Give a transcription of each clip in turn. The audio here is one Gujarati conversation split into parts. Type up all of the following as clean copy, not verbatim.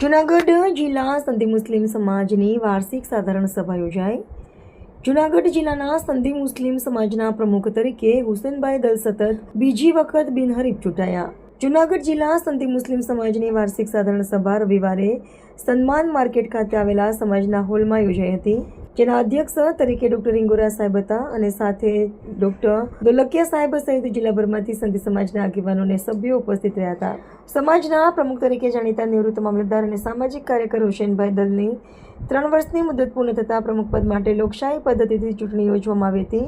જૂનાગઢ જિલ્લા સંધી મુસ્લિમ સમાજની વાર્ષિક સાધારણ સભા યોજાઈ। જૂનાગઢ જિલ્લાના સંધી મુસ્લિમ સમાજના પ્રમુખ તરીકે હુસેનભાઈ દલ સતત બીજી વખત બિનહરીફ ચૂંટાયા। જૂનાગઢ જિલ્લા સંધી મુસ્લિમ સમાજની વાર્ષિક સાધારણ સભા રવિવારે સન્માન માર્કેટ ખાતે આવેલા સમાજના હોલમાં યોજાઈ હતી, જેના અધ્યક્ષ તરીકે ડોક્ટર ઇંગોરા સાહેબ હતા અને સાથે ડોક્ટર દોલકિયા સાહેબ સહિત જિલ્લાભરમાંથી સંધી સમાજના આગેવાનો અને સભ્યો ઉપસ્થિત રહ્યા હતા। સમાજના પ્રમુખ તરીકે જાણીતા નિવૃત્ત મામલતદાર અને સામાજિક કાર્યકર હુસેનભાઈ દલની 3 વર્ષની મુદત પૂર્ણ થતાં પ્રમુખ પદ માટે લોકશાહી પદ્ધતિથી ચૂંટણી યોજવામાં આવી હતી।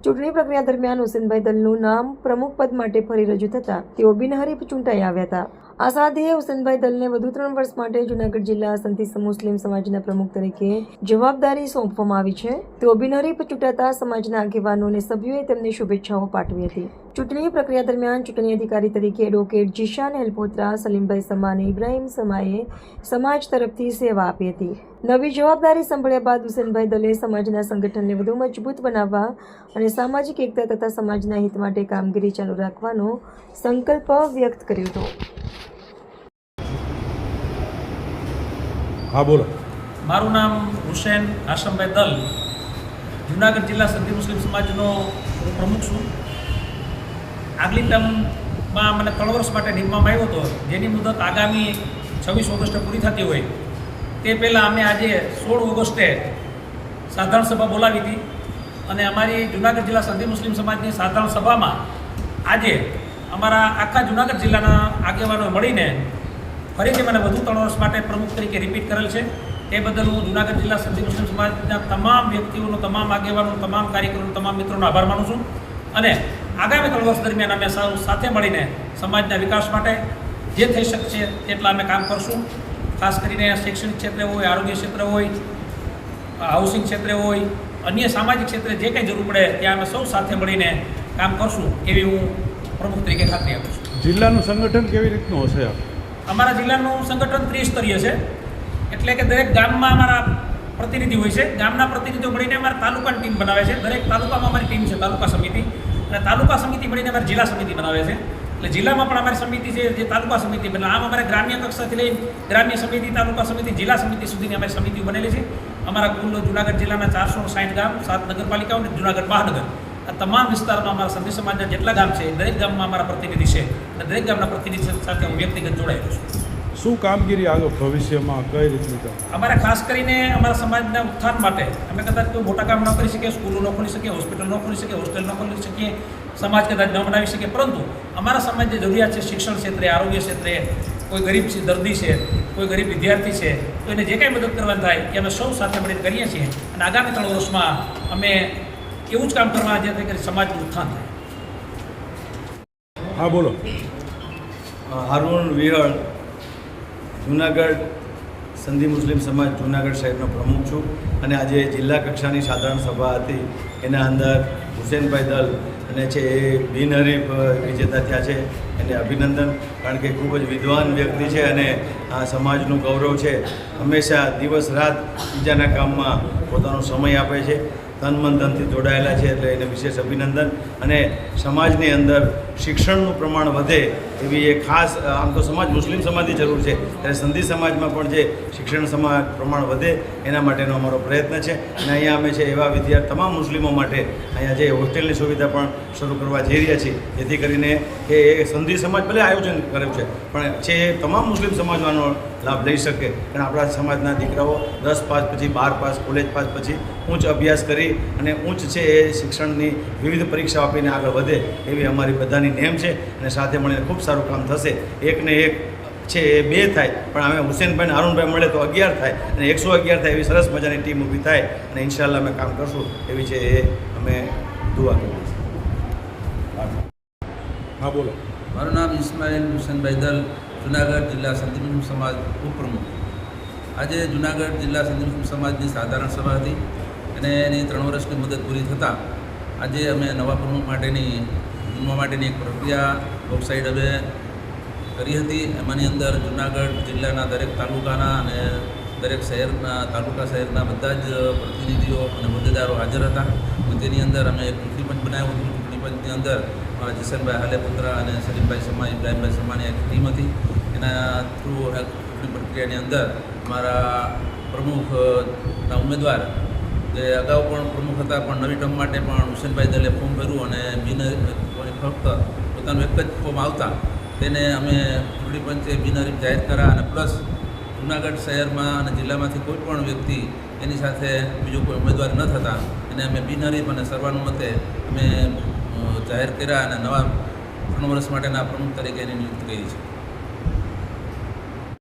ચૂંટણી પ્રક્રિયા દરમિયાન હુસેનભાઈ દલનું નામ પ્રમુખ પદ માટે ફરી રજૂ થતાં તેઓ બિનહરીફ ચૂંટાઈ આવ્યા હતા। આ સાથે હુસેનભાઈ દલને વધુ 3 વર્ષ માટે જૂનાગઢ જિલ્લા સંધી મુસ્લિમ સમાજના પ્રમુખ તરીકે જવાબદારી સોંપવામાં આવી છે। તેઓ બિનહરીફ ચૂંટાતા સમાજના આગેવાનો અને સભ્યોએ તેમને શુભેચ્છાઓ પાઠવી હતી। ચૂંટણી પ્રક્રિયા દરમિયાન ચૂંટણી અધિકારી તરીકે એડવોકેટ જીશાન હેલપોત્રા, સલીમભાઈ સમા અને ઇબ્રાહીમ સમાએ સમાજ તરફથી સેવા આપી હતી। નવી જવાબદારી સંભાળ્યા બાદ હુસેનભાઈ દલે સમાજના સંગઠનને વધુ મજબૂત બનાવવા અને સામાજિક એકતા તથા સમાજના હિત માટે કામગીરી ચાલુ રાખવાનો સંકલ્પ વ્યક્ત કર્યો હતો। हाँ बोलो। मारू नाम हुसैन आशमभाई दल, जूनागढ़ जिला संधी मुस्लिम समाजनो प्रमुख छूँ। आगली टर्म में मैंने 3 वर्ष माटे निमवामां आव्यो हतो, जेनी मुदत आगामी 26 ऑगस्टे पूरी थती होय ते पहला अमे आजे 16 ऑगस्टे साधारण सभा बोलावी हती अने अमारी जूनागढ़ जिला संधी मुस्लिम समाजनी साधारण सभामां आजे अमारा आखा जूनागढ़ जिल्लाना आगेवानोए मळीने फरीथी मैंने વધુ 3 વર્ષ માટે પ્રમુખ તરીકે રિપીટ કરેલ છે। તે બદલ હું જૂનાગઢ જિલ્લા સંધી મુસ્લિમ સમાજના તમામ વ્યક્તિઓનો, તમામ આગેવાનો, તમામ કાર્યકરોનો, તમામ મિત્રોનો આભાર માનું છું અને આગામી 3 વર્ષ દરમિયાન અમે સૌ સાથે મળીને સમાજના વિકાસ માટે જે થઈ શકશે તેટલા અમે કામ કરશું। ખાસ કરીને શૈક્ષણિક ક્ષેત્રે હોય, આરોગ્ય ક્ષેત્રે હોય, હાઉસિંગ ક્ષેત્રે હોય, અન્ય સામાજિક ક્ષેત્રે જે કંઈ જરૂર પડે ત્યાં અમે સૌ સાથે મળીને કામ કરશું એવી હું પ્રમુખ તરીકે ખાતરી આપું છું। જિલ્લાનું સંગઠન કેવી રીતનું હશે? અમારા જિલ્લાનું સંગઠન ત્રિસ્તરીય છે, એટલે કે દરેક ગામમાં અમારા પ્રતિનિધિ હોય છે। ગામના પ્રતિનિધિઓ મળીને અમારા તાલુકાની ટીમ બનાવે છે। દરેક તાલુકામાં અમારી ટીમ છે, તાલુકા સમિતિ, અને તાલુકા સમિતિ મળીને અમારી જિલ્લા સમિતિ બનાવે છે। એટલે જિલ્લામાં પણ અમારી સમિતિ છે જે તાલુકા સમિતિ બને। આમ અમારે ગ્રામ્ય કક્ષાથી લઈને ગ્રામ્ય સમિતિ, તાલુકા સમિતિ, જિલ્લા સમિતિ સુધીની અમારી સમિતિઓ બનેલી છે। અમારા કુલ જૂનાગઢ જિલ્લાના 460 ગામ, 7 નગરપાલિકાઓ અને જૂનાગઢ મહાનગર, આ તમામ વિસ્તારમાં અમારા સંધી સમાજના જેટલા ગામ છે દરેક ગામમાં અમારા પ્રતિનિધિ છે અને દરેક ગામના પ્રતિનિધિ સાથે હું વ્યક્તિગત જોડાયેલો છું। શું કામગીરી આગળ ભવિષ્યમાં કઈ રીતની અમારે ખાસ કરીને અમારા સમાજના ઉત્થાન માટે અમે કદાચ કોઈ મોટા કામ ન કરી શકીએ, સ્કૂલો ન ખોલી શકીએ, હોસ્પિટલ ન ખોલી શકીએ, હોસ્ટેલ ન ખોલી શકીએ, સમાજ કદાચ ન બનાવી શકીએ, પરંતુ અમારા સમાજ જે જરૂરિયાત છે શિક્ષણ ક્ષેત્રે, આરોગ્ય ક્ષેત્રે, કોઈ ગરીબ છે, દર્દી છે, કોઈ ગરીબ વિદ્યાર્થી છે, તો એને જે કાંઈ મદદ કરવાની થાય એ અમે સૌ સાથે મળીને કરીએ છીએ અને આગામી 3 વર્ષમાં અમે એવું જ કામ કરવા જેથી કરી સમાજનું ઉત્થાન થાય। हाँ बोलो। હારૂન વિહળ, જૂનાગઢ સંધી મુસ્લિમ સમાજ જૂનાગઢ શહેરનો પ્રમુખ છું અને આજે જિલ્લા કક્ષાની સાધારણ સભા હતી એના અંદર હુસેનભાઈ દલ અને છે એ બિનહરીફ વિજેતા થયા છે, એને અભિનંદન। કારણ કે ખૂબ જ વિદ્વાન વ્યક્તિ છે અને આ સમાજનું ગૌરવ છે। હંમેશા દિવસ રાત બીજાના કામમાં પોતાનો સમય આપે છે, તન મન ધનથી જોડાયેલા છે, એટલે એને વિશેષ અભિનંદન। અને સમાજની અંદર શિક્ષણનું પ્રમાણ વધે એવી એક ખાસ, આમ તો સમાજ મુસ્લિમ સમાજની જરૂર છે, ત્યારે સંધી સમાજમાં પણ જે શિક્ષણ પ્રમાણ વધે એના માટેનો અમારો પ્રયત્ન છે। અને અહીંયા અમે છે એવા તમામ મુસ્લિમો માટે અહીંયા જે હોસ્ટેલની સુવિધા પણ શરૂ કરવા જઈ રહ્યા છીએ, જેથી કરીને કે એ સંધી સમાજ ભલે આયોજન કર્યું છે પણ છે એ તમામ મુસ્લિમ સમાજનો લાભ લઈ શકે। કારણ આપણા સમાજના દીકરાઓ 10 પાસ પછી, 12 પાસ, કોલેજ પાસ પછી ઉચ્ચ અભ્યાસ કરી અને ઉચ્ચ છે એ શિક્ષણની વિવિધ પરીક્ષાઓ આપીને આગળ વધે એવી અમારી બધાની નેમ છે અને સાથે મળીને ખૂબ સારું કામ થશે। એકને એક છે એ 2 થાય પણ અમે હુસેનભાઈ અને હારૂનભાઈ મળે તો 11 થાય અને 111 થાય એવી સરસ મજાની ટીમ ઊભી થાય અને ઇન્શાલ્લાહ અમે કામ કરશું એવી છે એ અમે દુઆ કરીએ છીએ। हाँ बोलो। મારું નામ ઇસ્માઇલ હુસેનભાઈ દલ, જૂનાગઢ જિલ્લા સંધી મુસ્લિમ સમાજ ઉપપ્રમુખ। આજે જૂનાગઢ જિલ્લા સંધી મુસ્લિમ સમાજની સાધારણ સભા હતી અને એની 3 વર્ષની મુદત પૂરી થતાં આજે અમે નવા પ્રમુખ માટેની એક પ્રક્રિયા વેબસાઇટ હવે કરી હતી। એમાંની અંદર જૂનાગઢ જિલ્લાના દરેક તાલુકાના અને દરેક શહેરના, તાલુકા શહેરના બધા જ પ્રતિનિધિઓ અને હોદ્દેદારો હાજર હતા। તેની અંદર અમે એક ચૂંટણી પંચ બનાવ્યું હતું। ચૂંટણી પંચની અંદર જસનભાઈ હાલેપુત્રા અને સલીમભાઈ સમા, ઇબ્રાહીમભાઈ સમાની એક ટીમ હતી। એના થ્રુ ચૂંટણી પ્રક્રિયાની અંદર અમારા પ્રમુખના ઉમેદવાર જે અગાઉ પણ પ્રમુખ હતા પણ નવી ટર્મ માટે પણ હુસેનભાઈ દલે ફોર્મ ભર્યું અને ફક્ત પોતાનું એક જ ફોર્મ આવતા તેને અમે ચૂંટણી પંચે બિનહરીફ જાહેર કર્યા અને પ્લસ જૂનાગઢ શહેરમાં અને જિલ્લામાંથી કોઈ પણ વ્યક્તિ એની સાથે બીજો કોઈ ઉમેદવાર ન થતા એને અમે બિનહરીફ અને સર્વાનુમતે અમે જાહેર કર્યા અને નવા 3 વર્ષ માટેના પ્રમુખ તરીકે એની નિયુક્તિ કરી છે.